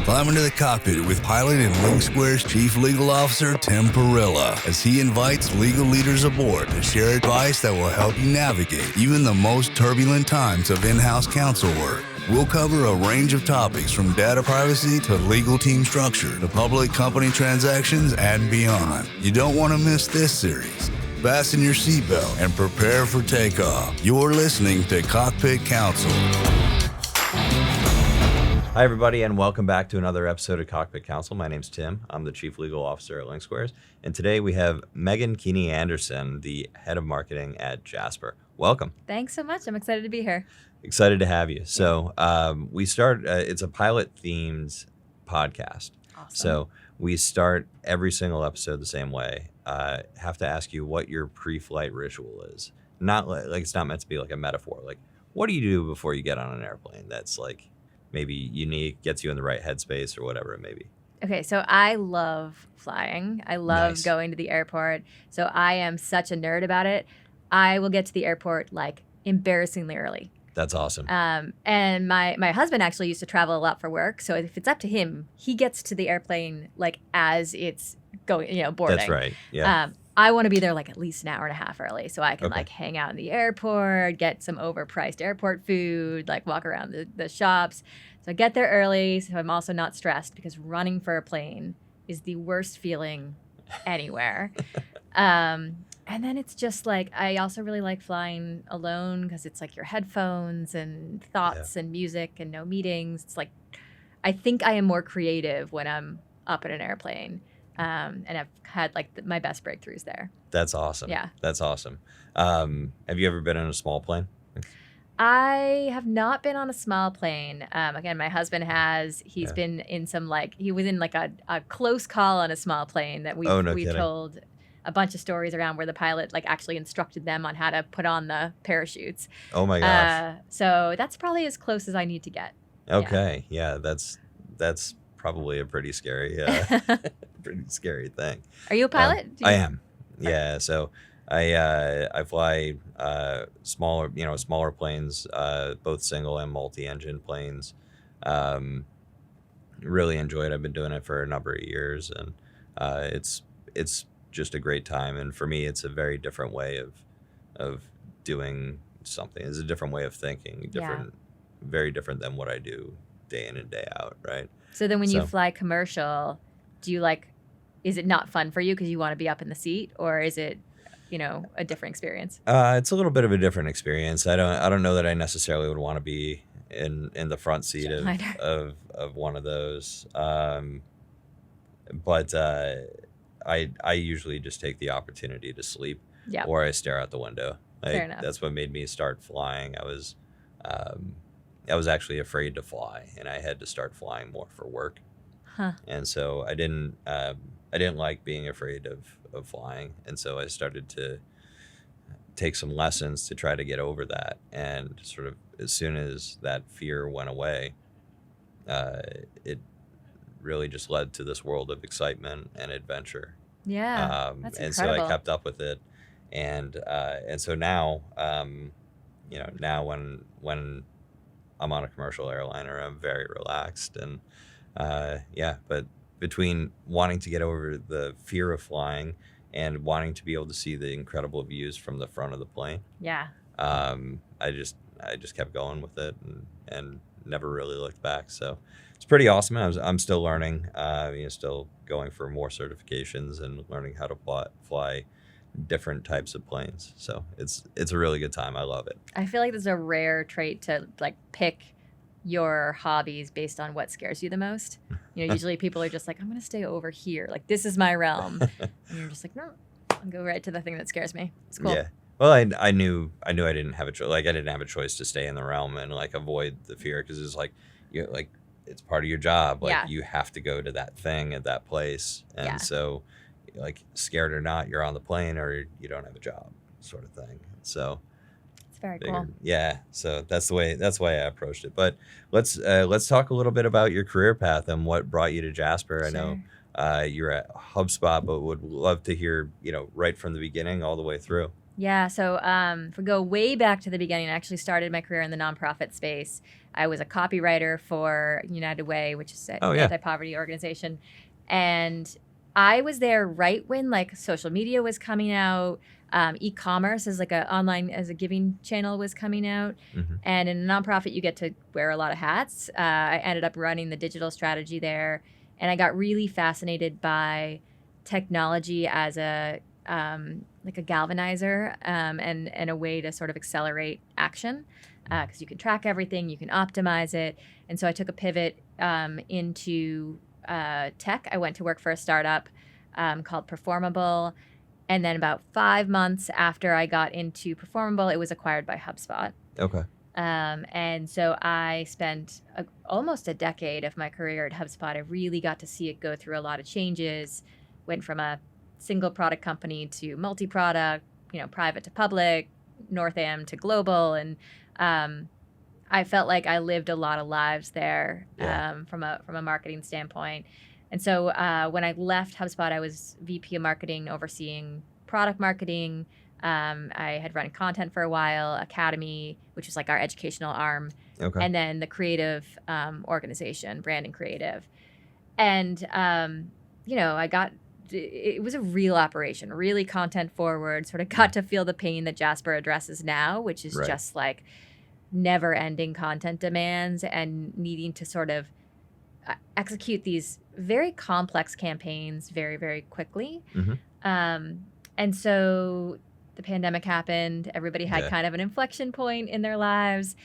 Climb into the cockpit with pilot and LinkSquare's Chief Legal Officer, Tim Perilla, as he invites legal leaders aboard to share advice that will help you navigate even the most turbulent times of in-house counsel work. We'll cover a range of topics from data privacy to legal team structure to public company transactions and beyond. You don't want to miss this series. Fasten your seatbelt and prepare for takeoff. You're listening to Cockpit Counsel. Hi, everybody, and welcome back to another episode of Cockpit Counsel. My name's Tim. I'm the Chief Legal Officer at LinkSquares, and today we have Megan Keeney-Anderson, the Head of Marketing at Jasper. Welcome. Thanks so much. I'm excited to be here. Excited to have you. So we start, it's a pilot-themed podcast. Awesome. So we start every single episode the same way. Have to ask you what your pre-flight ritual is. Not like it's not meant to be like a metaphor. Like, what do you do before you get on an airplane that's like maybe unique, gets you in the right headspace or whatever it may be? Okay, so I love flying. I love going to the airport. So I am such a nerd about it. I will get to the airport like embarrassingly early. That's awesome. And my husband actually used to travel a lot for work. So if it's up to him, he gets to the airplane like as it's going, boarding. That's right. Yeah. I want to be there like at least an hour and a half early so I can like hang out in the airport, get some overpriced airport food, like walk around the shops. So I get there early so I'm also not stressed because running for a plane is the worst feeling anywhere. And then it's just like, I also really like flying alone because it's like your headphones and thoughts and music and no meetings. It's like, I think I am more creative when I'm up in an airplane. And I've had like my best breakthroughs there. That's awesome. Yeah. That's awesome. Have you ever been in a small plane? I have not been on a small plane. Again, my husband has. He's been in some he was in like a close call on a small plane that we told a bunch of stories around where the pilot like actually instructed them on how to put on the parachutes. Oh my gosh. So that's probably as close as I need to get. Okay. Yeah, that's probably a pretty scary pretty scary thing. Are you a pilot? I am. Yeah. So I fly smaller planes, both single and multi-engine planes. Really enjoy it. I've been doing it for a number of years, and it's just a great time. And for me, it's a very different way of doing something. It's a different way of thinking. Very different than what I do day in and day out. Right. So then when you fly commercial, do you is it not fun for you because you want to be up in the seat, or is it, a different experience? It's a little bit of a different experience. I don't know that I necessarily would want to be in the front seat of one of those. But I usually just take the opportunity to sleep or I stare out the window. Fair enough. That's what made me start flying. I was actually afraid to fly, and I had to start flying more for work. Huh. And so I didn't like being afraid of flying. And so I started to take some lessons to try to get over that. And sort of as soon as that fear went away, it really just led to this world of excitement and adventure. Yeah, that's incredible. So I kept up with it. And so now, now when I'm on a commercial airliner, I'm very relaxed. And but between wanting to get over the fear of flying and wanting to be able to see the incredible views from the front of the plane, I just kept going with it and never really looked back. So it's pretty awesome. I'm still learning, still going for more certifications and learning how to fly different types of planes. So it's a really good time. I love it. I feel like this is a rare trait to pick your hobbies based on what scares you the most. Usually people are just like, I'm going to stay over here. Like, this is my realm. And you're just like, no, I'll go right to the thing that scares me. It's cool. Yeah. Well, I knew I didn't have a choice. Like, I didn't have a choice to stay in the realm and avoid the fear, because it's it's part of your job. You have to go to that thing at that place. And so scared or not, you're on the plane or you don't have a job, sort of thing. So very cool. Yeah, so that's why I approached it. But let's talk a little bit about your career path and what brought you to Jasper. Sure. I know you're at HubSpot, but would love to hear right from the beginning all the way through. Yeah. So if we go way back to the beginning, I actually started my career in the nonprofit space. I was a copywriter for United Way, which is an Oh, yeah. anti-poverty organization. And I was there right when like social media was coming out, e-commerce as like a giving channel was coming out. Mm-hmm. And in a nonprofit, you get to wear a lot of hats. I ended up running the digital strategy there. And I got really fascinated by technology as like a galvanizer and a way to sort of accelerate action because you can track everything, you can optimize it. And so I took a pivot into tech. I went to work for a startup called Performable. And then about 5 months after I got into Performable, it was acquired by HubSpot. Okay. And so I spent almost a decade of my career at HubSpot. I really got to see it go through a lot of changes, went from a single product company to multi-product, private to public, North Am to global. And I felt like I lived a lot of lives there from a marketing standpoint. And so when I left HubSpot, I was VP of marketing, overseeing product marketing. I had run content for a while, Academy, which was like our educational arm, and then the creative organization, brand and creative. And, it was a real operation, really content forward, sort of got to feel the pain that Jasper addresses now, which is just like never ending content demands and needing to sort of execute these very complex campaigns very, very quickly. Mm-hmm. And so the pandemic happened. Everybody had kind of an inflection point in their lives.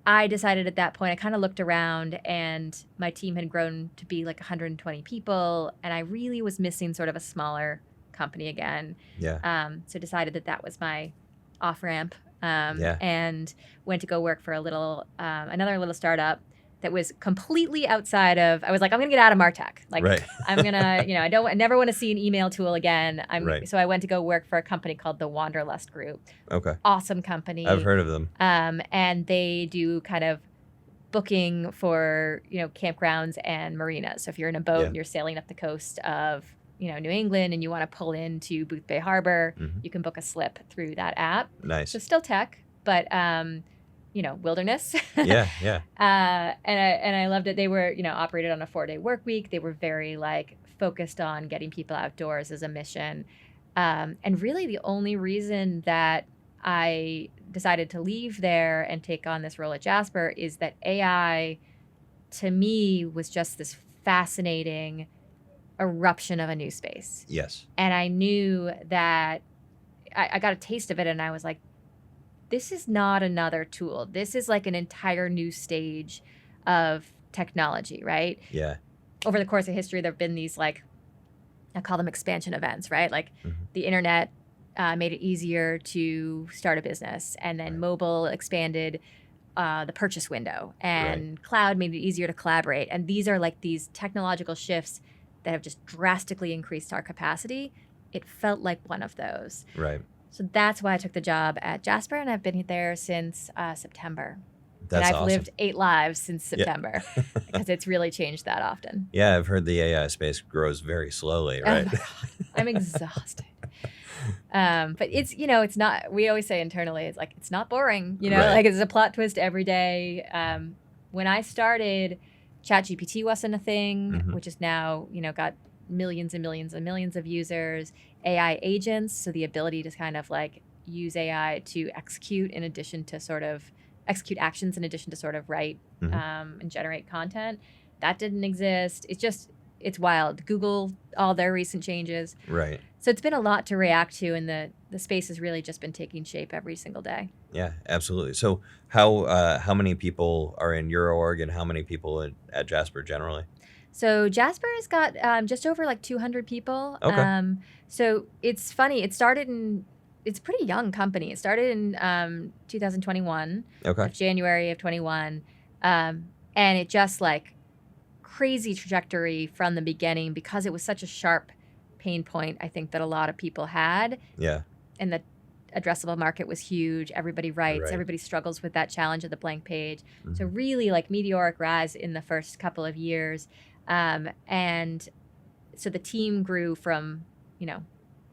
I decided at that point, I kind of looked around and my team had grown to be like 120 people. And I really was missing sort of a smaller company again. So decided that was my off-ramp and went to go work for another little startup that was completely outside of, I was like, I'm going to get out of MarTech. Like, I'm going to, I never want to see an email tool again. So I went to go work for a company called the Wanderlust Group. Okay. Awesome company. I've heard of them. And they do kind of booking for, campgrounds and marinas. So if you're in a boat and you're sailing up the coast of, New England and you want to pull into Booth Bay Harbor, you can book a slip through that app. Nice. So still tech, but, wilderness. Yeah. And I loved it. They were, operated on a 4-day work week. They were very focused on getting people outdoors as a mission. And really the only reason that I decided to leave there and take on this role at Jasper is that AI to me was just this fascinating eruption of a new space. Yes. And I knew that I got a taste of it and I was like, this is not another tool. This is like an entire new stage of technology, right? Yeah. Over the course of history, there have been these I call them expansion events, right? Like the internet made it easier to start a business, and then mobile expanded the purchase window, and cloud made it easier to collaborate. And these are like these technological shifts that have just drastically increased our capacity. It felt like one of those. Right. So that's why I took the job at Jasper, and I've been there since September. That's and I've awesome. lived 8 lives since September because it's really changed that often. Yeah, I've heard the AI space grows very slowly, right? Oh, I'm exhausted. But it's, it's not, we always say internally, it's like, it's not boring, like it's a plot twist every day. When I started, ChatGPT wasn't a thing, which is now, got millions and millions and millions of users. AI agents, so the ability to kind of use AI to execute actions in addition to sort of write and generate content. That didn't exist. It's wild. Google, all their recent changes. Right. So it's been a lot to react to, and the space has really just been taking shape every single day. Yeah, absolutely. So how many people are in your org and how many people at Jasper generally? So Jasper has got just over 200 people. Okay. So it's funny. It's a pretty young company. It started in 2021. Okay. January of 21. And it just crazy trajectory from the beginning because it was such a sharp pain point, I think, that a lot of people had. Yeah. And the addressable market was huge. Everybody writes. Everybody struggles with that challenge of the blank page. So really meteoric rise in the first couple of years. And so the team grew from,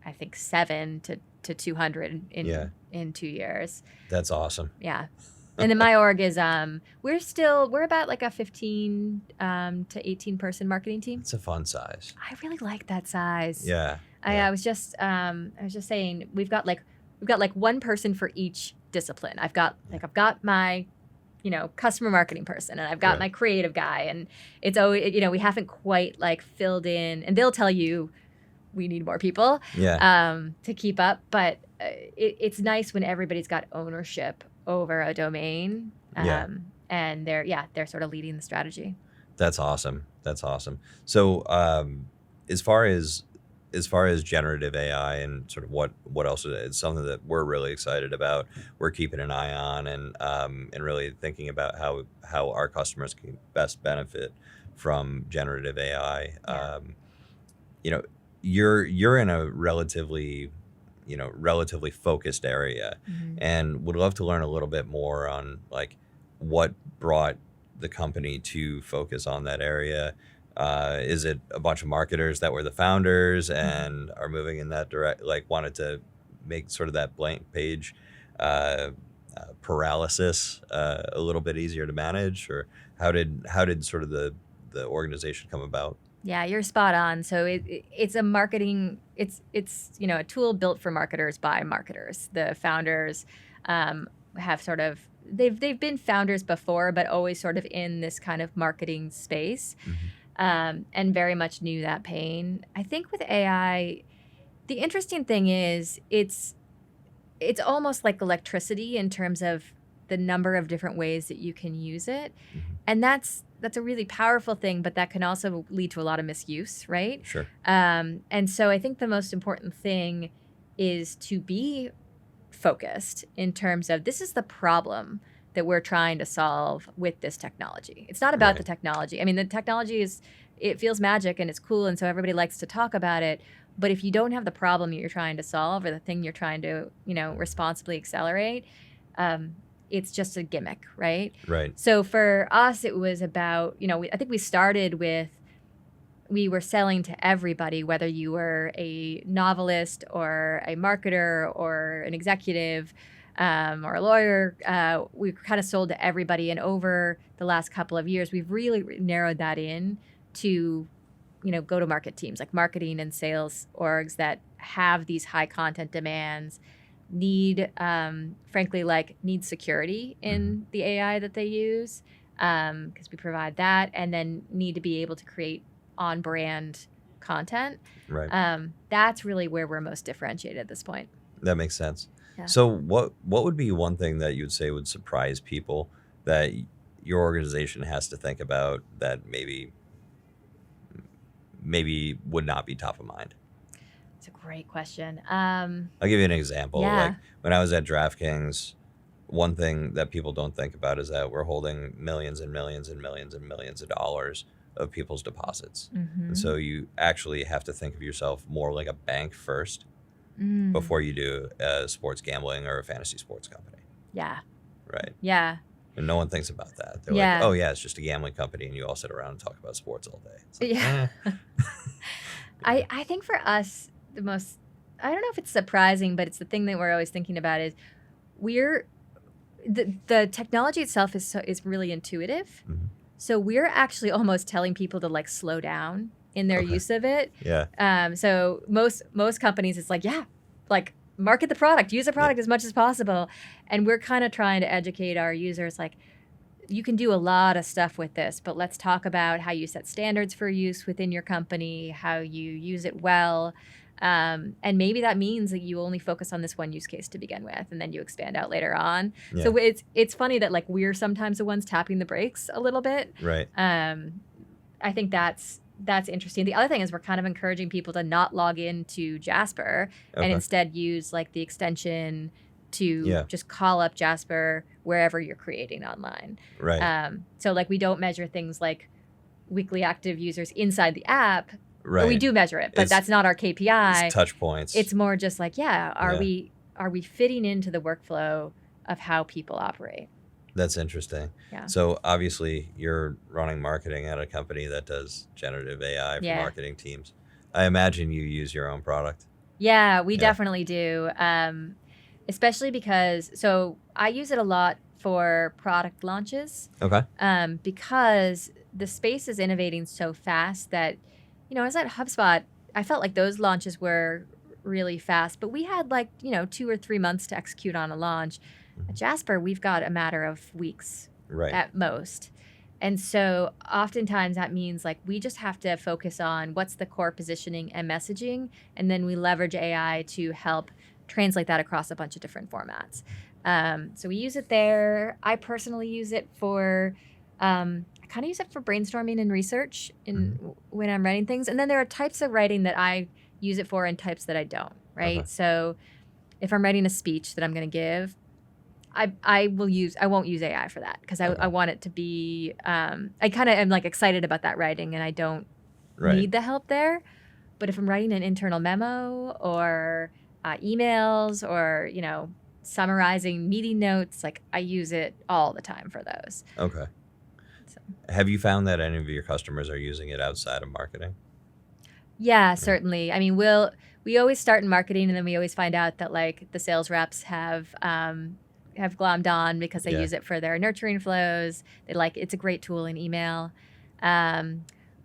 I think 7 to to 200 in 2 years. That's awesome. Yeah. And then my org is we're about like a 15 to 18 person marketing team. It's a fun size. I really like that size. Yeah. I was just saying we've got like one person for each discipline. I've got my customer marketing person, and I've got my creative guy, and it's always we haven't quite like filled in, and they'll tell you we need more people to keep up, but it's nice when everybody's got ownership over a domain, and they're sort of leading the strategy. That's awesome. So as far as generative AI and sort of what else is it? It's something that we're really excited about. We're keeping an eye on and really thinking about how our customers can best benefit from generative AI. You're in a relatively focused area, and would love to learn a little bit more on like what brought the company to focus on that area. Is it a bunch of marketers that were the founders and are moving in that direct, like wanted to make sort of that blank page paralysis a little bit easier to manage, or how did sort of the organization come about? Yeah, you're spot on. So it's a marketing, it's a tool built for marketers by marketers. The founders have sort of they've been founders before, but always sort of in this kind of marketing space. And very much knew that pain. I think with AI, the interesting thing is it's almost like electricity in terms of the number of different ways that you can use it. And that's a really powerful thing, but that can also lead to a lot of misuse, right? Sure. And so I think the most important thing is to be focused in terms of this is the problem that we're trying to solve with this technology. It's not about the technology. I mean, the technology it feels magic and it's cool, and so everybody likes to talk about it. But if you don't have the problem that you're trying to solve or the thing you're trying to, responsibly accelerate, it's just a gimmick, right? Right. So for us, it was about, I think we started with, we were selling to everybody, whether you were a novelist or a marketer or an executive or a lawyer. We kind of sold to everybody. And over the last couple of years, we've really narrowed that in to, go-to-market teams like marketing and sales orgs that have these high content demands, need security in the AI that they use, because we provide that, and then need to be able to create on-brand content. Right. That's really where we're most differentiated at this point. That makes sense. Yeah. So what would be one thing that you would say would surprise people that your organization has to think about that maybe would not be top of mind? It's a great question. I'll give you an example. Yeah. Like when I was at DraftKings, one thing that people don't think about is that we're holding millions and millions and millions and millions of dollars of people's deposits. And so you actually have to think of yourself more like a bank first before you do sports gambling or a fantasy sports company. Yeah. Right. Yeah. And no one thinks about that. They're like, oh yeah, it's just a gambling company and you all sit around and talk about sports all day. It's like, I think for us, the most, I don't know if it's surprising, but it's the thing that we're always thinking about is the technology itself is really intuitive. So we're actually almost telling people to like slow down in their use of it. Yeah. So most companies, it's like, market the product, use the product as much as possible. And we're kind of trying to educate our users, like, you can do a lot of stuff with this, but let's talk about how you set standards for use within your company, how you use it well. And maybe that means that you only focus on this one use case to begin with, and then you expand out later on. Yeah. So it's funny that like we're sometimes the ones tapping the brakes a little bit. Right. I think that's interesting. The other thing is we're kind of encouraging people to not log into Jasper and instead use like the extension to just call up Jasper wherever you're creating online. Right. So like we don't measure things like weekly active users inside the app. Right. Or we do measure it, but that's not our KPI. It's touch points. It's more just like, are we fitting into the workflow of how people operate? That's interesting. Yeah. So obviously you're running marketing at a company that does generative AI for marketing teams. I imagine you use your own product. Yeah, we Yeah. definitely do. Especially because, so I use it a lot for product launches. Okay. Because the space is innovating so fast that, I was at HubSpot, I felt like those launches were really fast, but we had 2 or 3 months to execute on a launch. At Jasper, we've got a matter of weeks Right. at most. And so oftentimes that means we just have to focus on what's the core positioning and messaging, and then we leverage AI to help translate that across a bunch of different formats. So we use it there. I personally use it for, I kind of use it for brainstorming and research when I'm writing things. And then there are types of writing that I use it for and types that I don't, right? Okay. So if I'm writing a speech that I'm going to give, I won't use AI for that because I want it to be, I kind of am excited about that writing and I don't need the help there. But if I'm writing an internal memo or emails or, summarizing meeting notes, I use it all the time for those. Okay. So. Have you found that any of your customers are using it outside of marketing? Yeah, certainly. I mean, we always start in marketing and then we always find out that the sales reps have glommed on because they use it for their nurturing flows. It's a great tool in email.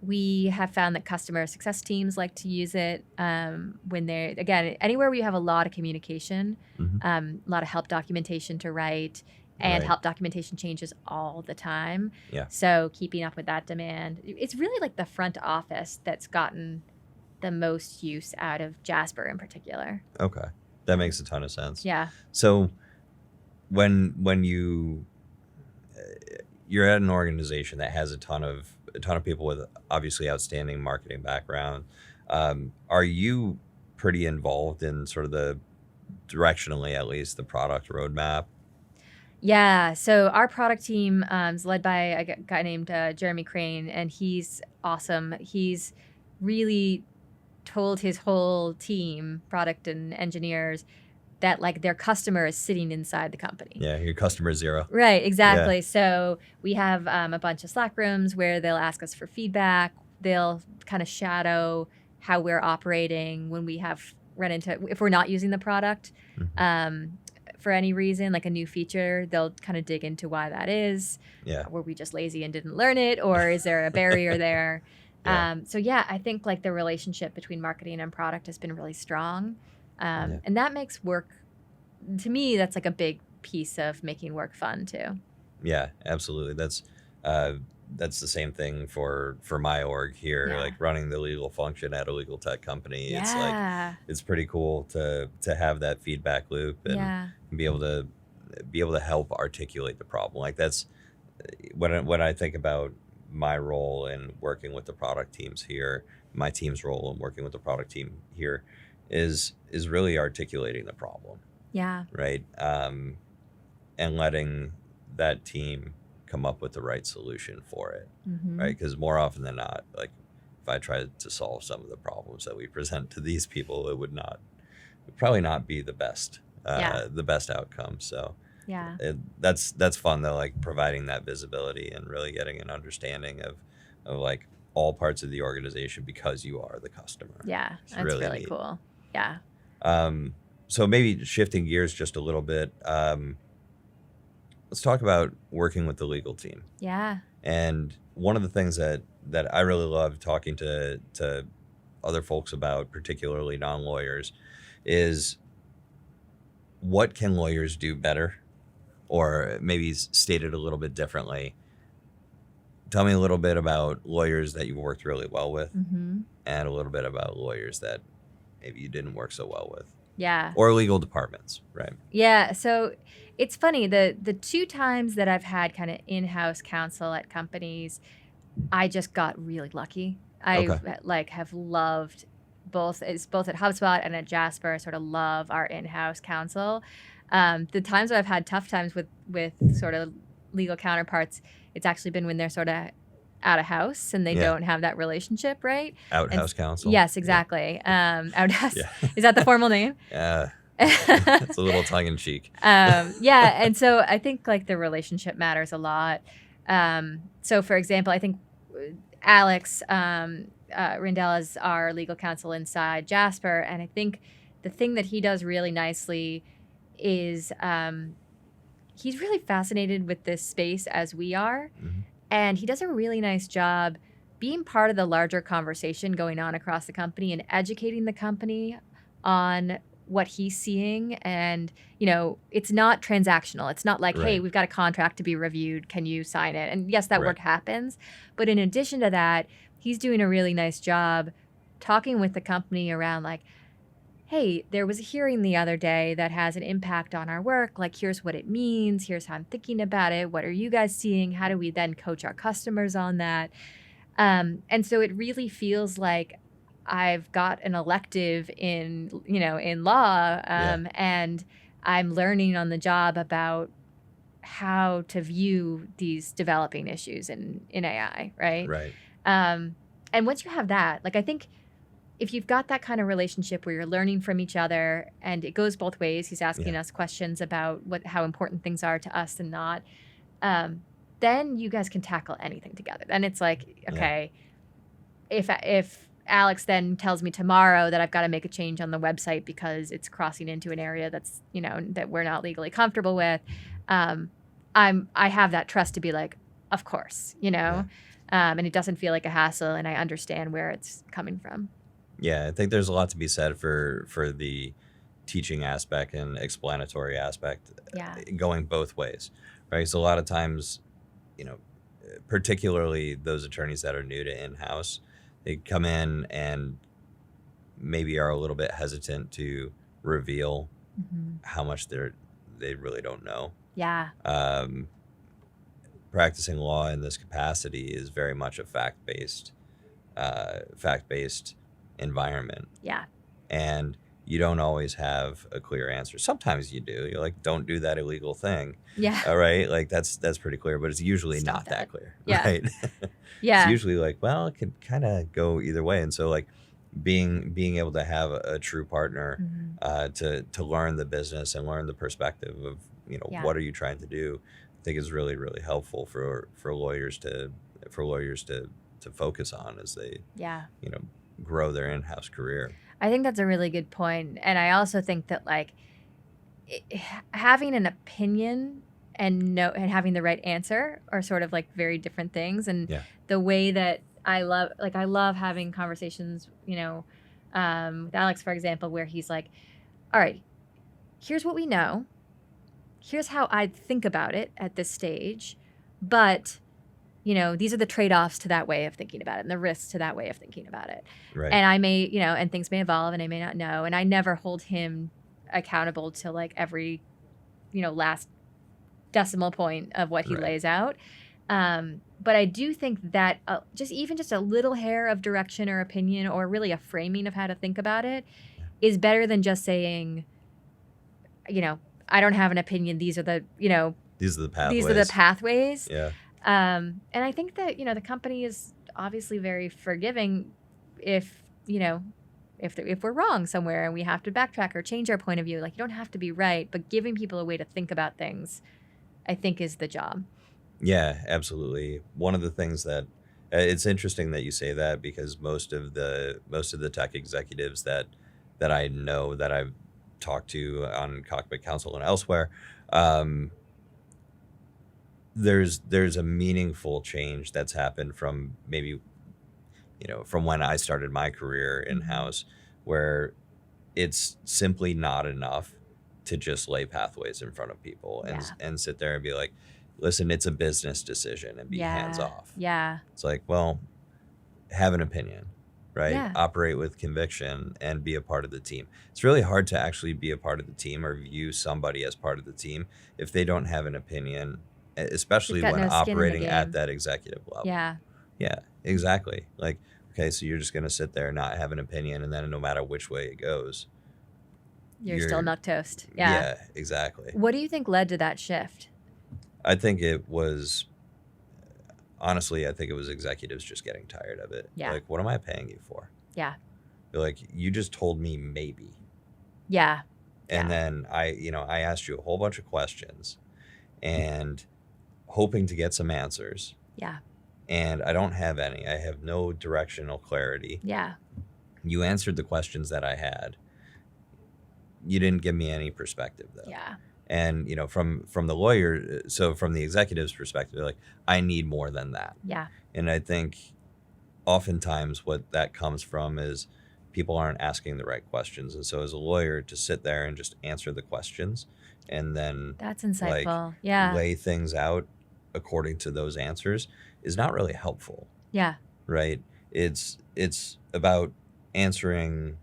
We have found that customer success teams like to use it when they're, again, anywhere where you have a lot of communication, a lot of help documentation to write, and help documentation changes all the time. Yeah. So keeping up with that demand. It's really the front office that's gotten the most use out of Jasper in particular. Okay. That makes a ton of sense. Yeah. So when you're at an organization that has a ton of people with obviously outstanding marketing background, are you pretty involved in sort of the directionally, at least, the product roadmap? Yeah, so our product team is led by a guy named Jeremy Crane, and he's awesome. He's really told his whole team, product and engineers, that their customer is sitting inside the company. Yeah, your customer zero. Right, exactly. Yeah. So we have a bunch of Slack rooms where they'll ask us for feedback. They'll kind of shadow how we're operating when we have run into, if we're not using the product for any reason, a new feature, they'll kind of dig into why that is. Yeah. Were we just lazy and didn't learn it, or is there a barrier there? Yeah. So yeah, I think the relationship between marketing and product has been really strong. And that makes work, to me, that's a big piece of making work fun too. Yeah, absolutely. That's the same thing for my org here, running the legal function at a legal tech company. Yeah. It's pretty cool to have that feedback loop and be able to help articulate the problem. That's when I think about my role in working with the product teams here, my team's role in working with the product team here is really articulating the problem. Yeah. Right. And letting that team come up with the right solution for it. Right. Because more often than not, if I tried to solve some of the problems that we present to these people, it would probably not be the best outcome. So yeah, that's fun though, providing that visibility and really getting an understanding of all parts of the organization because you are the customer. Yeah, that's really cool. Yeah. So maybe shifting gears just a little bit, let's talk about working with the legal team. Yeah. And one of the things that I really love talking to other folks about, particularly non-lawyers, is what can lawyers do better? Or maybe stated a little bit differently. Tell me a little bit about lawyers that you've worked really well with, and a little bit about lawyers that maybe you didn't work so well with. Yeah. Or legal departments, right? Yeah. So it's funny, the 2 times that I've had kind of in-house counsel at companies, I just got really lucky. I have loved both at HubSpot and at Jasper. I sort of love our in-house counsel. The times that I've had tough times with sort of legal counterparts, it's actually been when they're sort of out of house and they don't have that relationship, right? Outhouse counsel. Yes, exactly. Outhouse. Is that the formal name? Yeah. It's a little tongue in cheek. Yeah. And so I think the relationship matters a lot. So for example, I think Alex Rindell is our legal counsel inside Jasper. And I think the thing that he does really nicely is he's really fascinated with this space as we are. Mm-hmm. And he does a really nice job being part of the larger conversation going on across the company and educating the company on what he's seeing. And, it's not transactional. It's not like, hey, Right. we've got a contract to be reviewed. Can you sign it? And yes, that Right. work happens. But in addition to that, he's doing a really nice job talking with the company around like, hey, there was a hearing the other day that has an impact on our work. Like, here's what it means. Here's how I'm thinking about it. What are you guys seeing? How do we then coach our customers on that? And so it really feels like I've got an elective in law, and I'm learning on the job about how to view these developing issues in AI, right? Right. And once you have that, like, I think if you've got that kind of relationship where you're learning from each other and it goes both ways, he's asking us questions about how important things are to us and not, then you guys can tackle anything together. Then it's like, okay, if Alex then tells me tomorrow that I've got to make a change on the website because it's crossing into an area that's, that we're not legally comfortable with, I have that trust to be like, of course, and it doesn't feel like a hassle, and I understand where it's coming from. Yeah, I think there's a lot to be said for the teaching aspect and explanatory aspect, going both ways, right? So a lot of times, particularly those attorneys that are new to in-house, they come in and maybe are a little bit hesitant to reveal how much they really don't know. Yeah. Practicing law in this capacity is very much a fact-based environment. Yeah. And you don't always have a clear answer. Sometimes you do. You're like, don't do that illegal thing. Yeah. All right. Like that's pretty clear, but it's usually Stop not that clear. Yeah. Right. Yeah. It's usually like, well, it could kind of go either way. And so like being able to have a true partner to learn the business and learn the perspective of, what are you trying to do, I think is really, really helpful for lawyers to focus on as they, grow their in-house career. I think that's a really good point. And I also think that like having an opinion and having the right answer are sort of like very different things. And the way that I love having conversations, with Alex, for example, where he's like, all right, here's what we know. Here's how I think about it at this stage. But these are the trade-offs to that way of thinking about it and the risks to that way of thinking about it. Right. And I may, and things may evolve and I may not know. And I never hold him accountable to like every, last decimal point of what he lays out. But I do think that just a little hair of direction or opinion or really a framing of how to think about it is better than just saying, I don't have an opinion. These are the, these are the pathways. Yeah. And I think that, the company is obviously very forgiving if we're wrong somewhere and we have to backtrack or change our point of view. Like, you don't have to be right, but giving people a way to think about things, I think, is the job. Yeah, absolutely. One of the things that it's interesting that you say that, because most of the tech executives that I know that I've talked to on Cockpit, Counsel, and elsewhere, there's a meaningful change that's happened from maybe, from when I started my career in-house, Mm-hmm. where it's simply not enough to just lay pathways in front of people and sit there and be like, listen, it's a business decision, and be hands off. Yeah. It's like, well, have an opinion, right? Yeah. Operate with conviction and be a part of the team. It's really hard to actually be a part of the team or view somebody as part of the team if they don't have an opinion, especially They've got when no skin in the operating at game. that executive level. Yeah. Yeah, exactly. Like, okay, so you're just going to sit there and not have an opinion, and then no matter which way it goes, You're still milquetoast. Yeah. Yeah, exactly. What do you think led to that shift? I think it was, honestly, executives just getting tired of it. Yeah. Like, what am I paying you for? Yeah. You're like, you just told me maybe. Yeah. And then I asked you a whole bunch of questions and hoping to get some answers. Yeah. And I don't have any. I have no directional clarity. Yeah. You answered the questions that I had. you didn't give me any perspective though. Yeah. And from the lawyer, so from the executive's perspective, they're like, I need more than that. Yeah. And I think oftentimes what that comes from is people aren't asking the right questions. And so as a lawyer, to sit there and just answer the questions and then That's insightful. Yeah. lay things out according to those answers is not really helpful. Yeah. Right? It's about answering,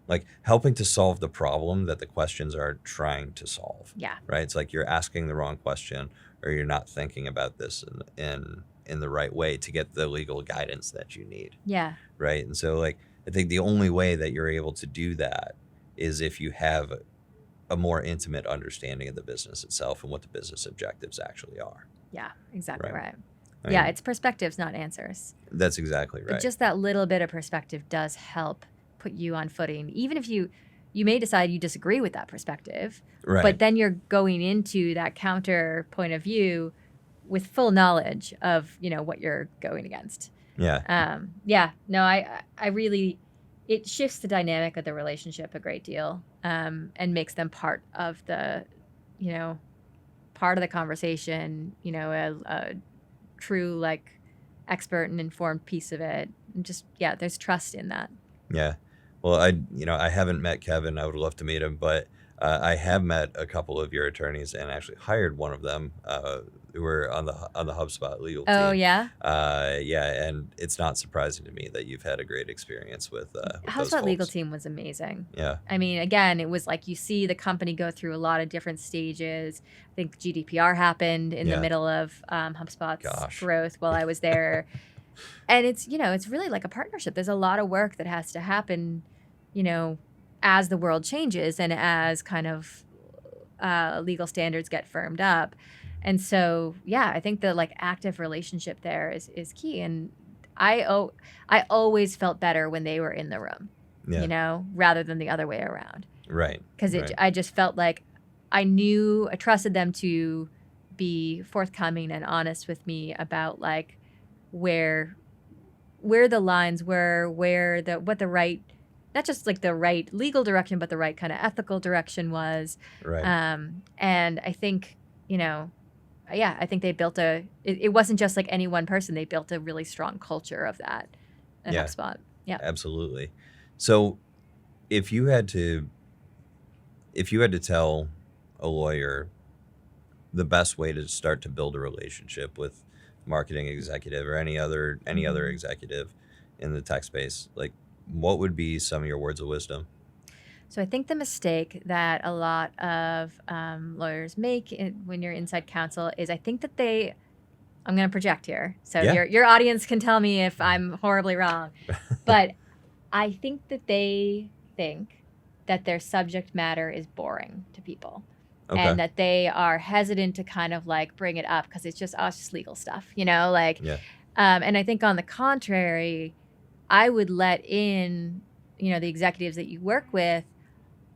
like helping to solve the problem that the questions are trying to solve. Yeah. Right? It's like you're asking the wrong question, or you're not thinking about this in the right way to get the legal guidance that you need. Yeah. Right? And so like I think the only way that you're able to do that is if you have a more intimate understanding of the business itself and what the business objectives actually are. Yeah, exactly right. I Yeah, mean, it's perspectives, not answers. that's exactly right. But just that little bit of perspective does help put you on footing. Even if you may decide you disagree with that perspective, Right. but then you're going into that counter point of view with full knowledge of, what you're going against. Yeah. Yeah, no, I really, it shifts the dynamic of the relationship a great deal, and makes them part of the, part of the conversation, a true like expert and informed piece of it. And just, yeah, there's trust in that. Yeah. Well, I haven't met Kevin. I would love to meet him, but I have met a couple of your attorneys and actually hired one of them who were on the HubSpot legal team. Oh, yeah? Yeah, and it's not surprising to me that you've had a great experience with those HubSpot legal folks. team was amazing. Yeah. I mean, again, it was like you see the company go through a lot of different stages. I think GDPR happened in the Yeah. middle of HubSpot's Gosh. growth while I was there. And it's, it's really like a partnership. There's a lot of work that has to happen, as the world changes and as kind of legal standards get firmed up. And so, yeah, I think the like active relationship there is key. And I always felt better when they were in the room, Yeah. rather than the other way around. Right. Because right. I just felt like I trusted them to be forthcoming and honest with me about like where the lines were, what the right, not just like the right legal direction, but the right kind of ethical direction was. Right. And I think, I think they built it wasn't just like any one person. They built a really strong culture of that at Yeah. HubSpot. Yeah. Absolutely. So if you had to tell a lawyer the best way to start to build a relationship with marketing executive or any other executive in the tech space, like what would be some of your words of wisdom? So I think the mistake that a lot of lawyers make when you're inside counsel is I think that I'm going to project here. So Yeah. your audience can tell me if I'm horribly wrong. But I think that they think that their subject matter is boring to people. Okay. And that they are hesitant to kind of like bring it up because it's just legal stuff, like. Yeah. And I think on the contrary, I would let in, the executives that you work with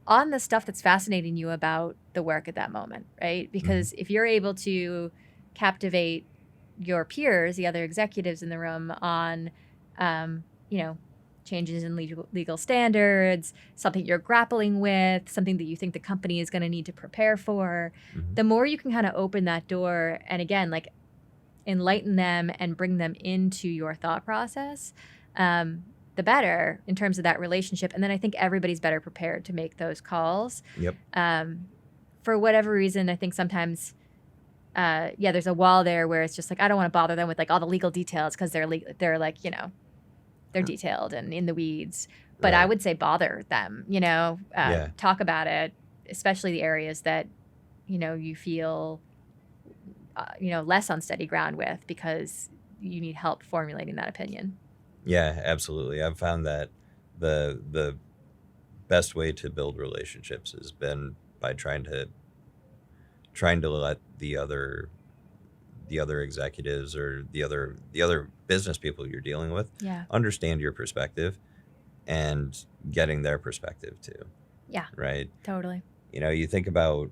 on the stuff that's fascinating you about the work at that moment, right? Because if you're able to captivate your peers, the other executives in the room on, changes in legal standards, something you're grappling with, something that you think the company is going to need to prepare for, the more you can kind of open that door and again, like enlighten them and bring them into your thought process, the better in terms of that relationship. And then I think everybody's better prepared to make those calls. Yep. For whatever reason, I think sometimes, there's a wall there where it's just like, I don't want to bother them with like all the legal details because they're like, they're detailed and in the weeds. But Right. I would say bother them, Yeah. talk about it, especially the areas that, you feel, less on steady ground with because you need help formulating that opinion. Yeah, absolutely. I've found that the best way to build relationships has been by trying to let the other executives or the other business people you're dealing with Yeah. understand your perspective and getting their perspective too. Yeah. Right? Totally. You think about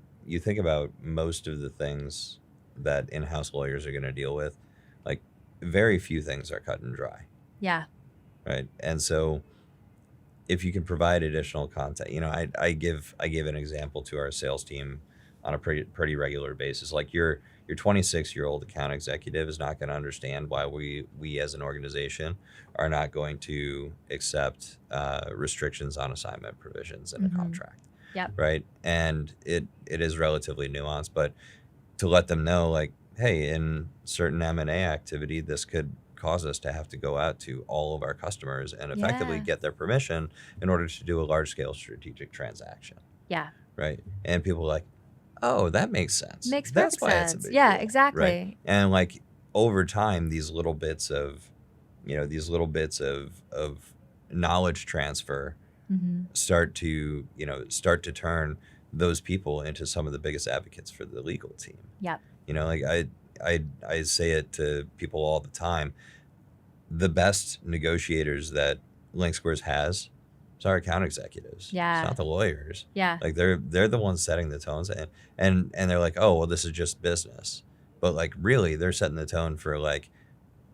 most of the things that in-house lawyers are going to deal with, like very few things are cut and dry. Yeah. Right. And so if you can provide additional content, I give an example to our sales team on a pretty regular basis. Like your 26-year-old account executive is not going to understand why we as an organization are not going to accept restrictions on assignment provisions in a contract. Yep. Right. And it is relatively nuanced, but to let them know, like, hey, in certain M&A activity, this could cause us to have to go out to all of our customers and effectively get their permission in order to do a large scale strategic transaction. Yeah. Right. And people are like, oh, that makes sense. Makes That's perfect why sense. it's a big Yeah, deal, exactly. right? And like over time, these little bits of knowledge transfer start to turn those people into some of the biggest advocates for the legal team. Yep. Like I say it to people all the time. The best negotiators that LinkSquares has is our account executives. Yeah. It's not the lawyers. Yeah. Like they're the ones setting the tones, and they're like, oh, well, this is just business. But like really they're setting the tone for like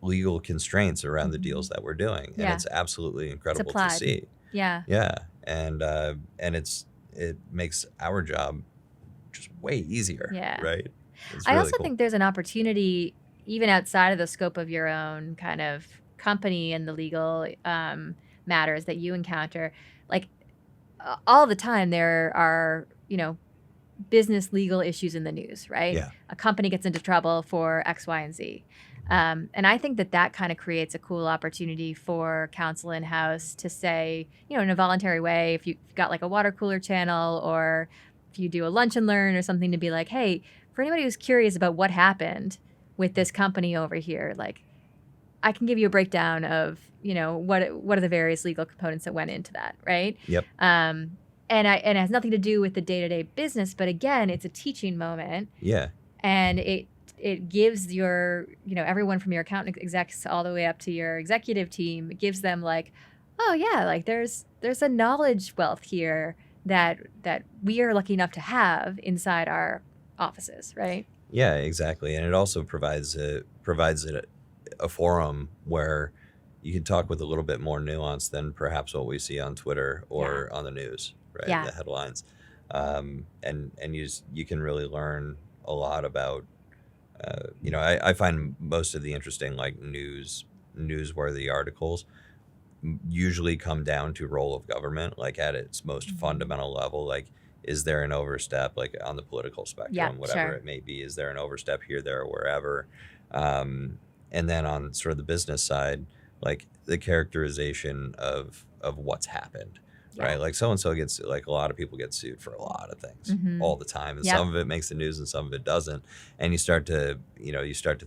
legal constraints around the deals that we're doing. And it's absolutely incredible to see. Yeah. Yeah. And it makes our job just way easier. Yeah. Right. I also think there's an opportunity, even outside of the scope of your own kind of company and the legal matters that you encounter. Like all the time, there are, business legal issues in the news, right? Yeah. A company gets into trouble for X, Y, and Z. And I think that kind of creates a cool opportunity for counsel in-house to say, in a voluntary way, if you've got like a water cooler channel or if you do a lunch and learn or something, to be like, hey, for anybody who's curious about what happened with this company over here, like I can give you a breakdown of, what are the various legal components that went into that, right? Yep. And it has nothing to do with the day-to-day business, but again, it's a teaching moment. Yeah. And it gives your, everyone from your account execs all the way up to your executive team, it gives them like, oh yeah, like there's a knowledge wealth here that we are lucky enough to have inside our offices, right? Yeah, exactly. And it also provides a forum where you can talk with a little bit more nuance than perhaps what we see on Twitter or on the news, right? Yeah. The headlines. And you can really learn a lot about, I find most of the interesting like newsworthy articles usually come down to role of government, like at its most fundamental level. Like, is there an overstep, like on the political spectrum, whatever it may be? Is there an overstep here, there, or wherever? And then on sort of the business side, like the characterization of what's happened, right? Like so-and-so gets, like a lot of people get sued for a lot of things all the time. And some of it makes the news and some of it doesn't. And you start to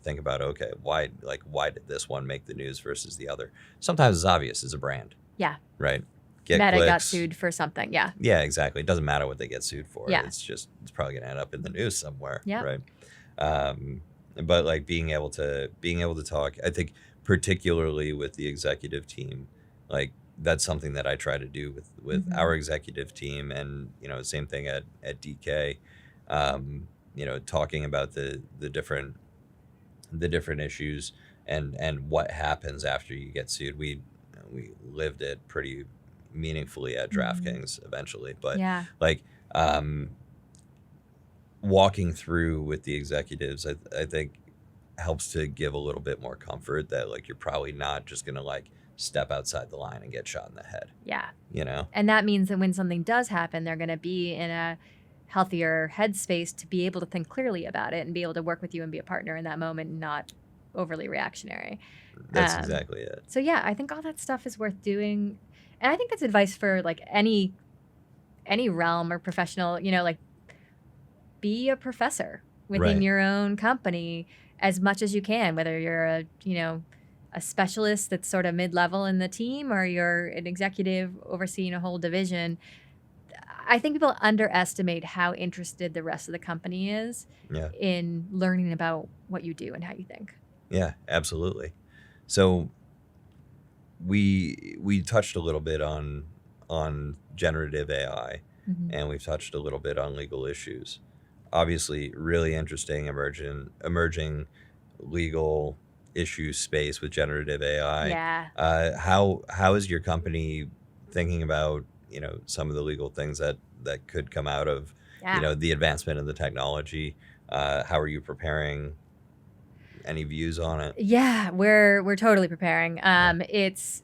think about, okay, why did this one make the news versus the other? Sometimes it's obvious, it's a brand. Yeah. Right. Meta got sued for something. Yeah. Yeah, exactly. It doesn't matter what they get sued for. Yeah. It's probably going to end up in the news somewhere. Yeah. Right. But like being able to talk, I think particularly with the executive team, like that's something that I try to do with our executive team, and same thing at DK. Talking about the different issues and what happens after you get sued. We lived it pretty meaningfully at DraftKings eventually, but like walking through with the executives, I think helps to give a little bit more comfort that like you're probably not just gonna like step outside the line and get shot in the head. Yeah. And that means that when something does happen, they're going to be in a healthier headspace to be able to think clearly about it and be able to work with you and be a partner in that moment and not overly reactionary. That's exactly it. So yeah, I think all that stuff is worth doing. And I think that's advice for like any realm or professional, like be a professor within your own company as much as you can, whether you're a specialist that's sort of mid-level in the team or you're an executive overseeing a whole division. I think people underestimate how interested the rest of the company is in learning about what you do and how you think. Yeah, absolutely. So we touched a little bit on generative AI, and we've touched a little bit on legal issues. Obviously, really interesting emerging legal issue space with generative AI. Yeah. How is your company thinking about, some of the legal things that could come out of, Yeah. the advancement of the technology? How are you preparing? Any views on it? Yeah, we're totally preparing. It's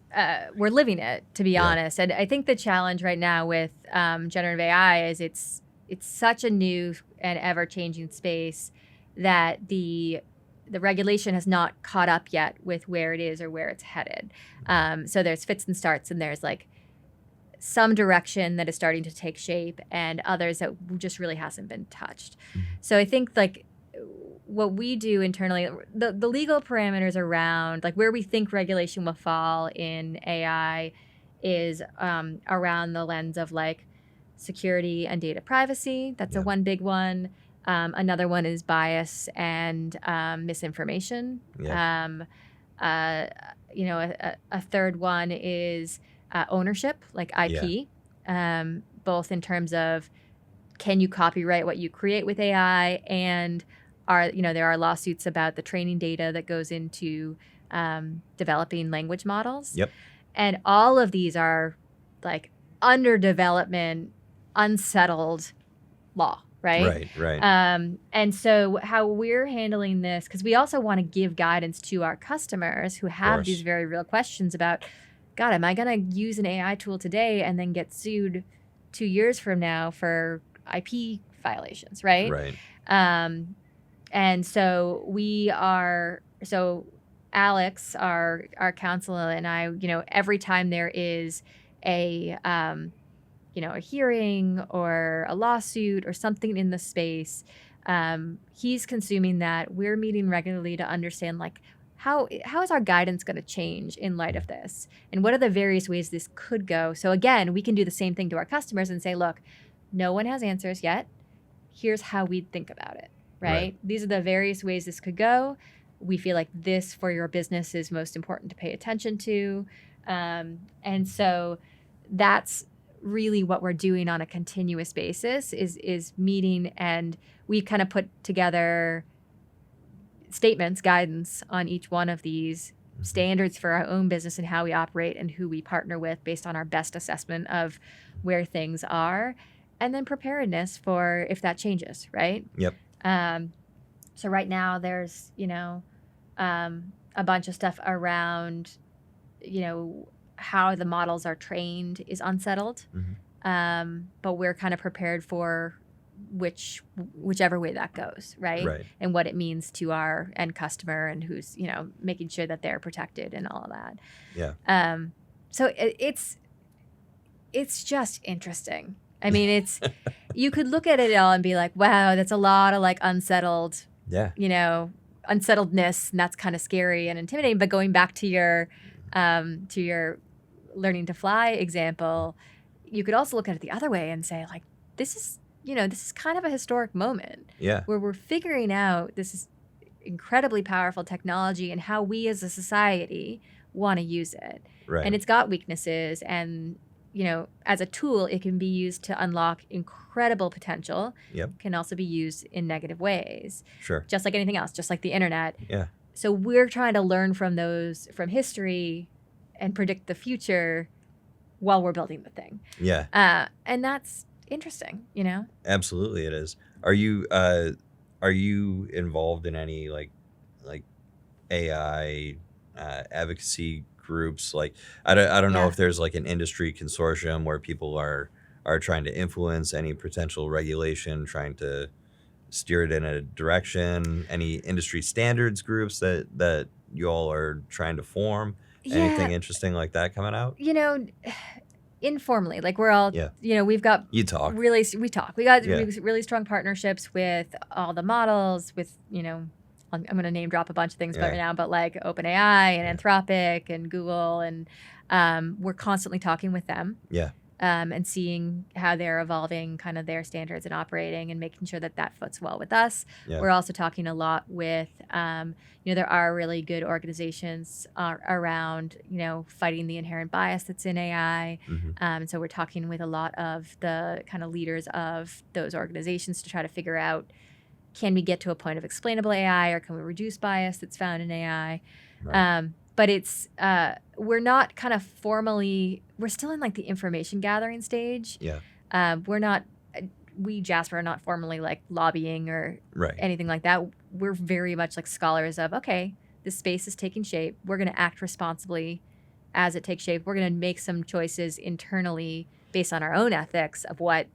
we're living it, to be Yeah. honest. And I think the challenge right now with generative AI is it's such a new and ever changing space that the regulation has not caught up yet with where it is or where it's headed. So there's fits and starts, and there's like some direction that is starting to take shape, and others that just really hasn't been touched. So I think like what we do internally, the legal parameters around like where we think regulation will fall in AI is around the lens of like security and data privacy. That's Yeah. a one big one. Another one is bias and misinformation. Yeah. A third one is ownership, like IP, both in terms of can you copyright what you create with AI, and there are lawsuits about the training data that goes into developing language models. Yep. And all of these are like under development, unsettled law, right? Right. And so how we're handling this, because we also want to give guidance to our customers who have these very real questions about, God, am I going to use an AI tool today and then get sued 2 years from now for IP violations, right? Right. And so Alex, our counsel, and I, every time there is a hearing or a lawsuit or something in the space, he's consuming that. We're meeting regularly to understand like how is our guidance going to change in light of this, and what are the various ways this could go. So again, we can do the same thing to our customers and say, look, no one has answers yet. Here's how we'd think about it. Right? These are the various ways this could go. We feel like this for your business is most important to pay attention to. And so that's really what we're doing on a continuous basis is meeting, and we kind of put together statements, guidance on each one of these standards for our own business and how we operate and who we partner with based on our best assessment of where things are, and then preparedness for if that changes, right? Yep. So right now there's, a bunch of stuff around, how the models are trained is unsettled. But we're kind of prepared for whichever way that goes, right? And what it means to our end customer and who's, making sure that they're protected and all of that. Yeah. So it's just interesting. I mean, it's you could look at it all and be like, wow, that's a lot of like unsettled, unsettledness, and that's kind of scary and intimidating. But going back to your learning to fly example, you could also look at it the other way and say like, this is kind of a historic moment. Yeah. Where we're figuring out this is incredibly powerful technology and how we as a society want to use it. Right. And it's got weaknesses, and as a tool, it can be used to unlock incredible potential. Yep. Can also be used in negative ways. Sure. Just like anything else, just like the internet. Yeah. So we're trying to learn from history and predict the future while we're building the thing. Yeah. And that's interesting, Absolutely, it is. Are you involved in any like AI advocacy groups? Like I don't know if there's like an industry consortium where people are trying to influence any potential regulation, trying to steer it in a direction. Any industry standards groups that you all are trying to form? Anything interesting like that coming out? Informally, like we're all, we've got we talk. We got really strong partnerships with all the models, with I'm going to name drop a bunch of things right now, but like OpenAI and Anthropic and Google, and we're constantly talking with them. Yeah. And seeing how they're evolving kind of their standards and operating and making sure that fits well with us. Yeah. We're also talking a lot with, there are really good organizations around, fighting the inherent bias that's in AI. And so we're talking with a lot of the kind of leaders of those organizations to try to figure out, can we get to a point of explainable AI, or can we reduce bias that's found in AI? Right. but it's we're not kind of formally. We're still in like the information gathering stage. Yeah. We're not. We Jasper are not formally like lobbying or Right. anything like that. We're very much like scholars of, okay, this space is taking shape. We're going to act responsibly as it takes shape. We're going to make some choices internally based on our own ethics of what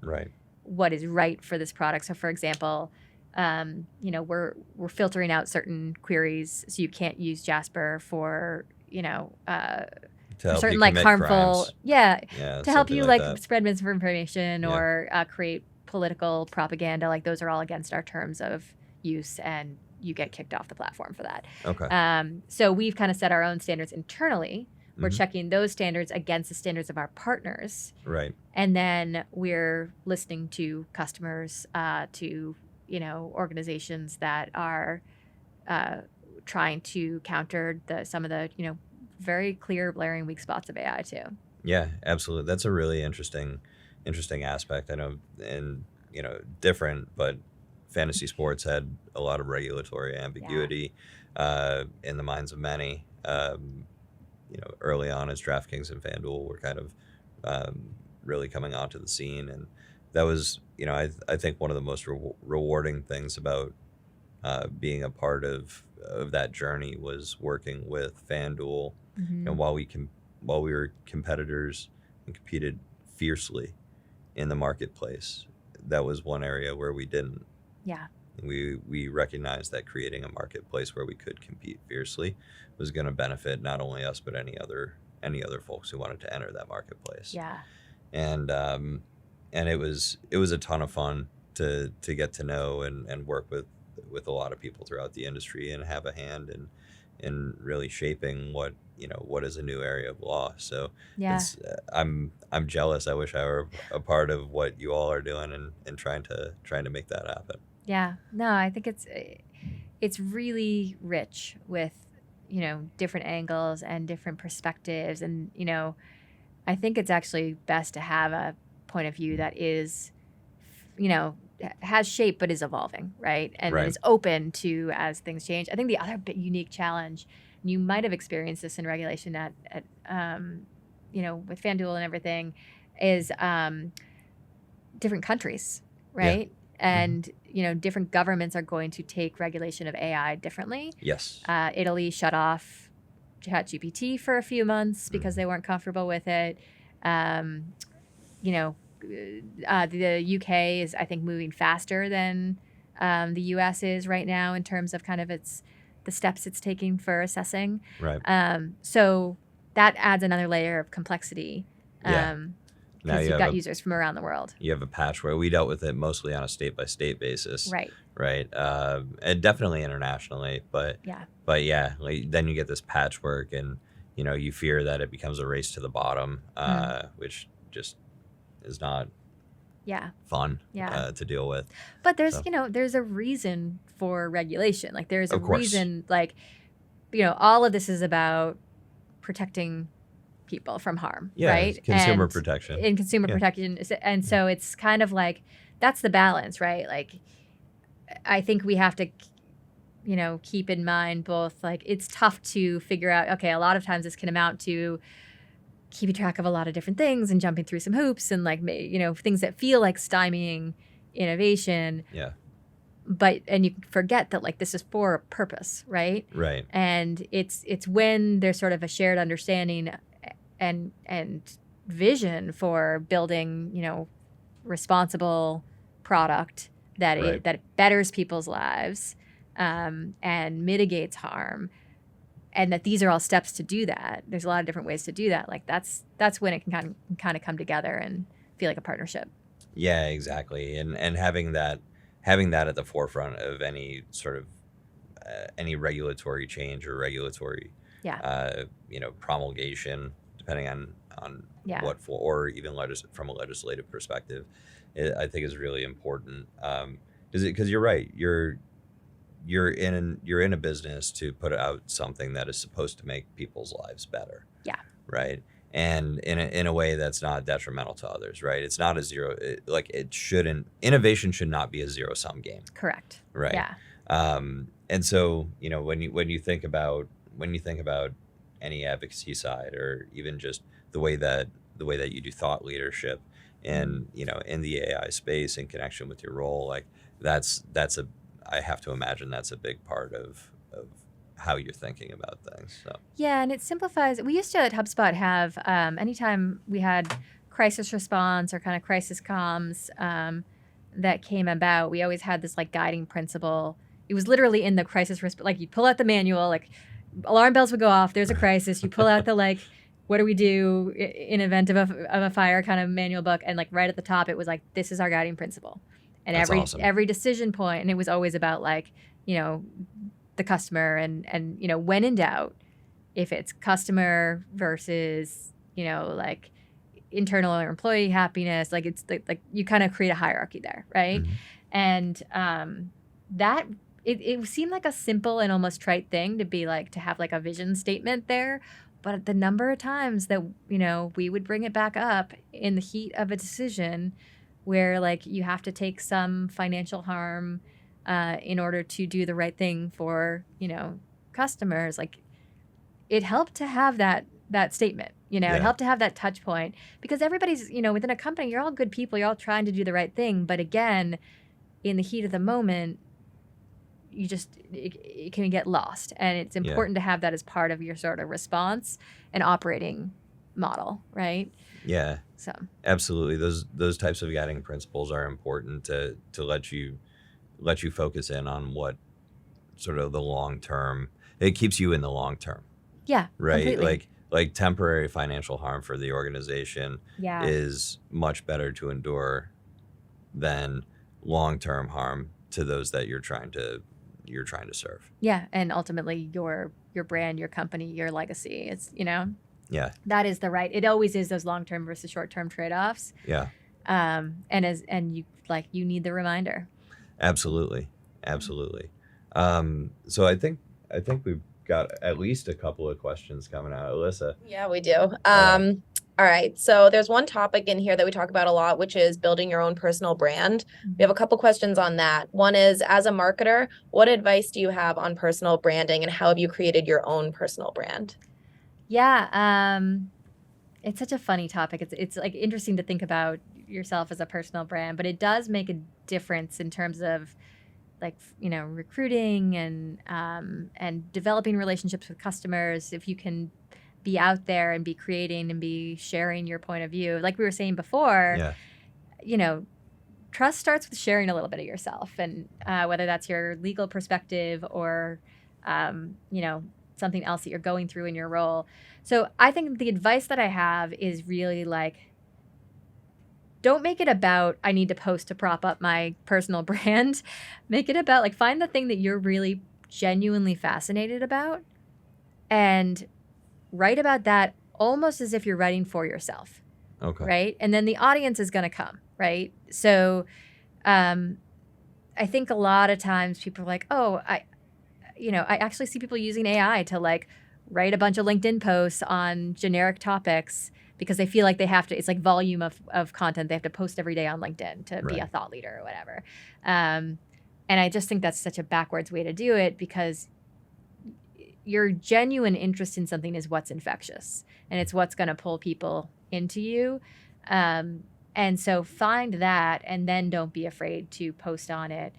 is right for this product. So, for example, we're filtering out certain queries, so you can't use Jasper for To certain you like commit harmful, crimes. yeah, Yeah. to help something you like like that. spread misinformation Yeah. or create political propaganda. Like those are all against our terms of use, and you get kicked off the platform for that. Okay. So we've kind of set our own standards internally. We're Mhm. checking those standards against the standards of our partners, Right. and then we're listening to customers, to organizations that are trying to counter some of the very clear blaring weak spots of AI too. Yeah, absolutely. That's a really interesting aspect. I know, and different, but fantasy sports had a lot of regulatory ambiguity in the minds of many. Early on as DraftKings and FanDuel were kind of really coming onto the scene, and that was, I think one of the most rewarding things about being a part of that journey was working with FanDuel. Mhm. While we were competitors and competed fiercely in the marketplace, that was one area where we didn't. Yeah. We recognized that creating a marketplace where we could compete fiercely was going to benefit not only us but any other folks who wanted to enter that marketplace. Yeah. And it was a ton of fun to get to know and work with a lot of people throughout the industry and have a hand in really shaping what is a new area of law. So Yeah. it's I'm jealous. I wish I were a part of what you all are doing and trying to make that happen. Yeah. No, I think it's really rich with different angles and different perspectives, and I think it's actually best to have a point of view that is has shape but is evolving, right? And Right. is open to as things change. I think the other bit unique challenge, and you might have experienced this in regulation at with FanDuel and everything, is different countries, right? And different governments are going to take regulation of AI differently. Yes. Italy shut off ChatGPT for a few months because they weren't comfortable with it. The UK is, I think, moving faster than the US is right now in terms of kind of the steps it's taking for assessing. Right. So that adds another layer of complexity. Yeah. Now Because you you've have got users from around the world. you have a patch where we dealt with it mostly on a state by state basis. Right. Right. And definitely internationally, but yeah, like, then you get this patchwork, and you fear that it becomes a race to the bottom, which just is not fun to deal with. But there's So. there's a reason for regulation. Like there's a Of course. reason, like all of this is about protecting people from harm, Yeah, right? consumer And protection. in consumer Yeah. protection, and so it's kind of like that's the balance, right? Like I think we have to keep in mind both, like it's tough to figure out, okay, a lot of times this can amount to keeping track of a lot of different things and jumping through some hoops and like things that feel like stymieing innovation. Yeah. And you forget that like this is for a purpose, right? Right. And it's when there's sort of a shared understanding and vision for building responsible product that Right. that betters people's lives and mitigates harm, and that these are all steps to do that. There's a lot of different ways to do that. Like that's when it can kind of come together and feel like a partnership. Yeah, exactly. And having that at the forefront of any sort of any regulatory change or regulatory promulgation, depending on what for, or even from a legislative perspective, I think is really important. Because you're right, you're in a business to put out something that is supposed to make people's lives better. Yeah. Right. And in a way that's not detrimental to others, right? It's not a zero. Innovation should not be a zero sum game. Correct. Right. Yeah. And so when you think about any advocacy side, or even just the way that you do thought leadership, and in the AI space in connection with your role, like that's I have to imagine that's a big part of how you're thinking about things. So Yeah, and it simplifies. We used to at HubSpot have anytime we had crisis response or kind of crisis comms that came about, we always had this like guiding principle. It was literally in the crisis response, like you pull out the manual, like alarm bells would go off. There's a crisis. You pull out the like, what do we do in event of a fire kind of manual book, and like right at the top it was like, this is our guiding principle, and That's awesome. every decision point, and it was always about like the customer and when in doubt, if it's customer versus like internal or employee happiness, like it's like you kind of create a hierarchy there, right? Mhm. And that it seemed like a simple and almost trite thing to be like to have like a vision statement there, but the number of times that we would bring it back up in the heat of a decision where like you have to take some financial harm in order to do the right thing for customers, like it helped to have that statement. It helped to have that touch point, because everybody's within a company, you're all good people, you're all trying to do the right thing, but again, in the heat of the moment, you just it can get lost, and it's important to have that as part of your sort of response and operating model, right? Yeah. So Absolutely, those types of guiding principles are important to let you focus in on what sort of the long term. It keeps you in the long term. Yeah, Right. completely. Like temporary financial harm for the organization Yeah. is much better to endure than long-term harm to those that you're trying to serve. Yeah, and ultimately your brand, your company, your legacy. It's Yeah. that is the right. It always is those long-term versus short-term trade-offs. Yeah. And you need the reminder. Absolutely. So I think we've got at least a couple of questions coming out. Alyssa. Yeah, we do. All right. So there's one topic in here that we talk about a lot, which is building your own personal brand. We have a couple questions on that. One is, as a marketer, what advice do you have on personal branding, and how have you created your own personal brand? Yeah, it's such a funny topic. It's like interesting to think about yourself as a personal brand, but it does make a difference in terms of like recruiting and developing relationships with customers. If you can be out there and be creating and be sharing your point of view, like we were saying before, trust starts with sharing a little bit of yourself, and whether that's your legal perspective or something else that you're going through in your role. So I think the advice that I have is really like, don't make it about, I need to post to prop up my personal brand. Make it about like, find the thing that you're really genuinely fascinated about and write about that almost as if you're writing for yourself. Okay. Right? And then the audience is going to come, right? So I think a lot of times people are like, oh, I actually see people using AI to like write a bunch of LinkedIn posts on generic topics because they feel like they have to, it's like volume of content. They have to post every day on LinkedIn to be a thought leader or whatever. And I just think that's such a backwards way to do it, because your genuine interest in something is what's infectious, and it's what's going to pull people into you. And so find that, and then don't be afraid to post on it,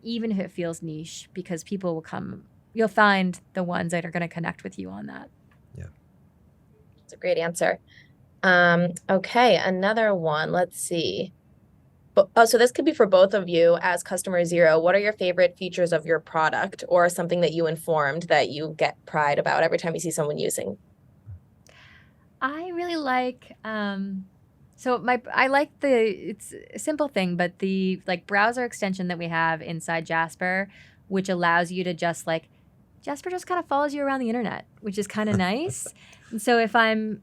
even if it feels niche, because people will come. You'll find the ones that are going to connect with you on that. Yeah. That's a great answer. Okay, another one. Let's see. So this could be for both of you as customer zero. What are your favorite features of your product, or something that you informed that you get pride about every time you see someone using? I really like it's a simple thing, but the like browser extension that we have inside Jasper, which allows you to just like, Jasper just kind of follows you around the internet, which is kind of nice. And so if I'm,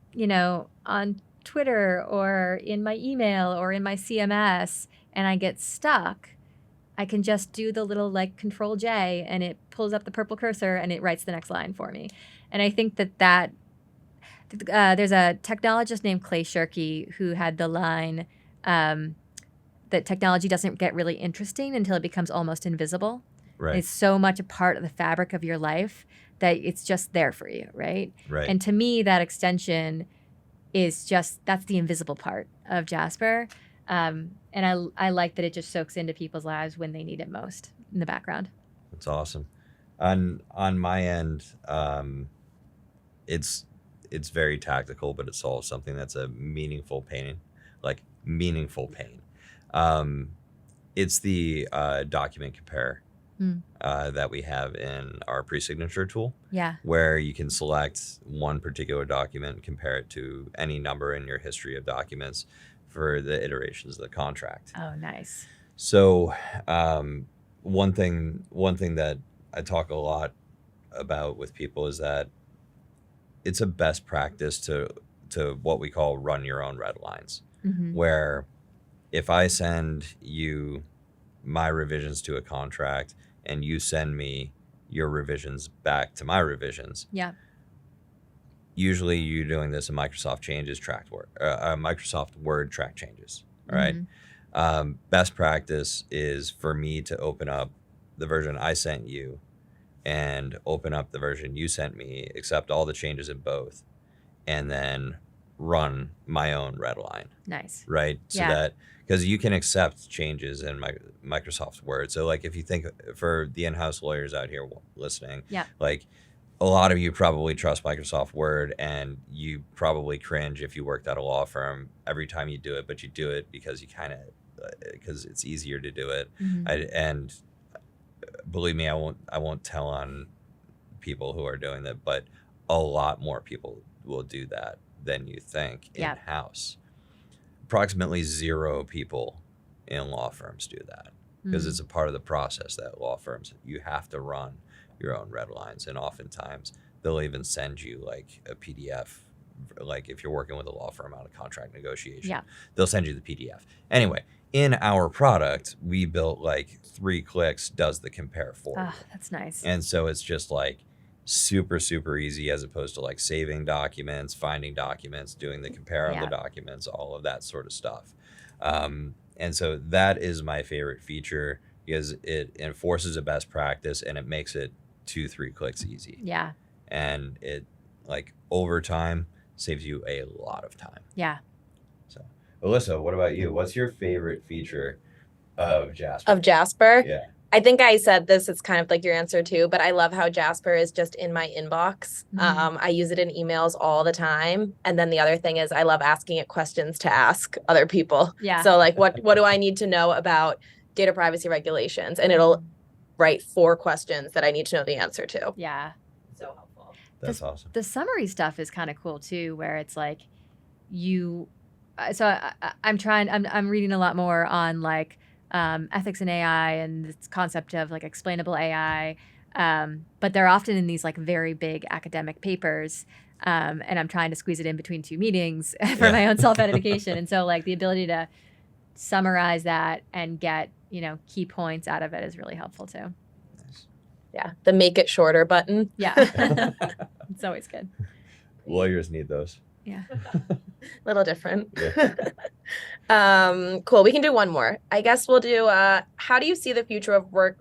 on Twitter or in my email or in my CMS and I get stuck, I can just do the little like Control J and it pulls up the purple cursor and it writes the next line for me. And I think that there's a technologist named Clay Shirky who had the line that technology doesn't get really interesting until it becomes almost invisible. Right. It's so much a part of the fabric of your life that it's just there for you, right? Right. And to me, that extension is that's the invisible part of Jasper. And I like that it just soaks into people's lives when they need it most in the background. That's awesome. On my end, it's very tactical, but it solves something that's a meaningful pain. It's the document compare that we have in our pre-signature tool. Yeah. Where you can select one particular document and compare it to any number in your history of documents for the iterations of the contract. Oh, nice. So one thing that I talk a lot about with people is that it's a best practice to what we call run your own red lines, where if I send you my revisions to a contract and you send me your revisions back to my revisions. Yeah. Usually you're doing this in Microsoft Microsoft Word track changes. All right. Best practice is for me to open up the version I sent you and open up the version you sent me, accept all the changes in both, and then run my own red line. Nice. Right. So that, because you can accept changes in Microsoft Word. So like if you think for the in-house lawyers out here listening, like a lot of you probably trust Microsoft Word and you probably cringe if you worked at a law firm every time you do it, but you do it because because it's easier to do it. And believe me, I won't tell on people who are doing that, but a lot more people will do that than you think in-house. Approximately 0 people in law firms do that because it's a part of the process that law firms, you have to run your own red lines. And oftentimes they'll even send you like a PDF, like if you're working with a law firm on a contract negotiation, they'll send you the PDF. Anyway, in our product, we built like 3 clicks does the compare for you. That's nice. And so it's just like super, super easy as opposed to like saving documents, finding documents, doing the compare of the documents, all of that sort of stuff. And so that is my favorite feature because it enforces a best practice and it makes it 2-3 clicks easy. Yeah. And it like over time saves you a lot of time. Yeah. So Alyssa, what about you? What's your favorite feature of Jasper? Of Jasper? Yeah. I think I said this, it's kind of like your answer too, but I love how Jasper is just in my inbox. I use it in emails all the time. And then the other thing is I love asking it questions to ask other people. Yeah. So like, what do I need to know about data privacy regulations? And it'll write 4 questions that I need to know the answer to. Yeah. So helpful. That's awesome. The summary stuff is kind of cool too, where it's like I'm reading a lot more on like, ethics in AI and this concept of like explainable AI. But they're often in these like very big academic papers. And I'm trying to squeeze it in between 2 meetings for my own self-edification. And so like the ability to summarize that and get, key points out of it is really helpful too. Nice. Yeah. The make it shorter button. Yeah. It's always good. Lawyers need those. Yeah. Little different. Yeah. Cool. We can do one more. I guess we'll do how do you see the future of work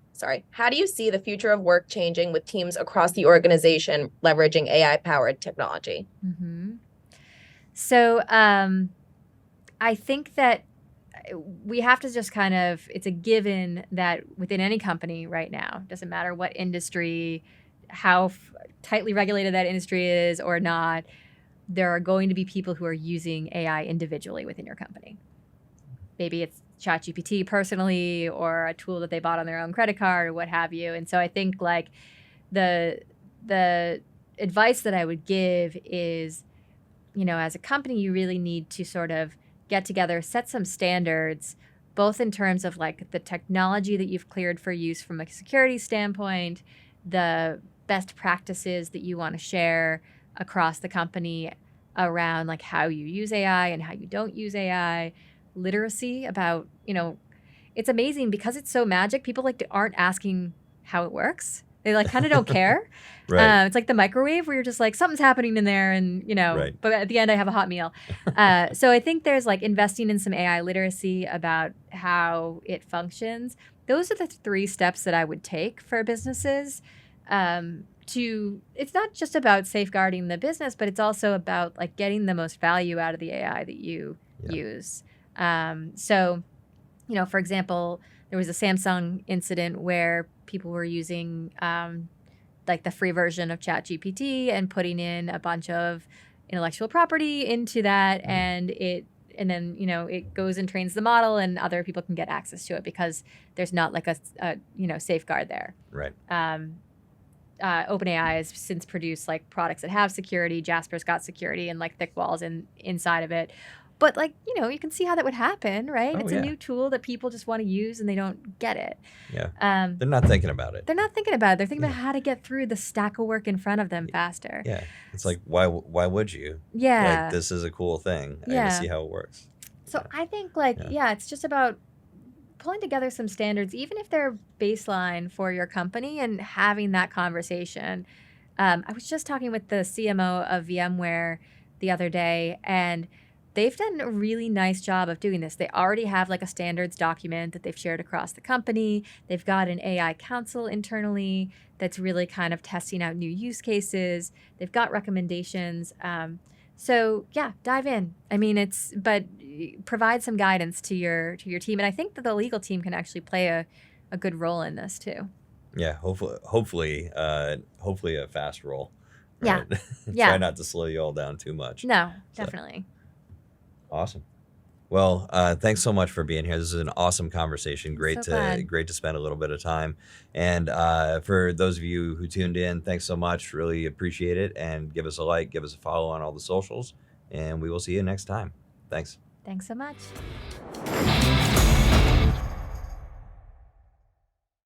changing with teams across the organization leveraging AI powered technology? So I think that we have to just it's a given that within any company right now, doesn't matter what industry, how tightly regulated that industry is or not, there are going to be people who are using AI individually within your company. Maybe it's ChatGPT personally or a tool that they bought on their own credit card or what have you. And so I think like the advice that I would give is, as a company, you really need to sort of get together, set some standards, both in terms of like the technology that you've cleared for use from a security standpoint, the best practices that you want to share across the company around like how you use AI and how you don't use AI, literacy about, it's amazing because it's so magic. People aren't asking how it works. They kind of don't care. Right. It's like the microwave where you're just like, something's happening in there and, Right. But at the end I have a hot meal. So I think there's like investing in some AI literacy about how it functions, those are the 3 steps that I would take for businesses. It's not just about safeguarding the business, but it's also about like getting the most value out of the AI that you use. So, for example, there was a Samsung incident where people were using like the free version of ChatGPT and putting in a bunch of intellectual property into that, and then it goes and trains the model, and other people can get access to it because there's not like a safeguard there. Right. OpenAI has since produced like products that have security. Jasper's got security and like thick walls inside of it. But like, you can see how that would happen, right? It's a new tool that people just want to use and they don't get it. Yeah. They're not thinking about it. They're not thinking about it. They're thinking about how to get through the stack of work in front of them faster. Yeah. It's like, why would you? Yeah. Like, this is a cool thing. I gotta see how it works. So I think it's just about pulling together some standards, even if they're baseline for your company, and having that conversation. I was just talking with the CMO of VMware the other day, and they've done a really nice job of doing this. They already have like a standards document that they've shared across the company. They've got an AI council internally that's really kind of testing out new use cases. They've got recommendations. So yeah, dive in. I mean, but provide some guidance to your team. And I think that the legal team can actually play a good role in this too. Yeah, hopefully a fast roll. Right? Yeah. Try not to slow you all down too much. No, definitely. Awesome. Well, thanks so much for being here. This is an awesome conversation. Great to spend a little bit of time. And for those of you who tuned in, thanks so much. Really appreciate it. And give us a like, give us a follow on all the socials, and we will see you next time. Thanks. Thanks so much.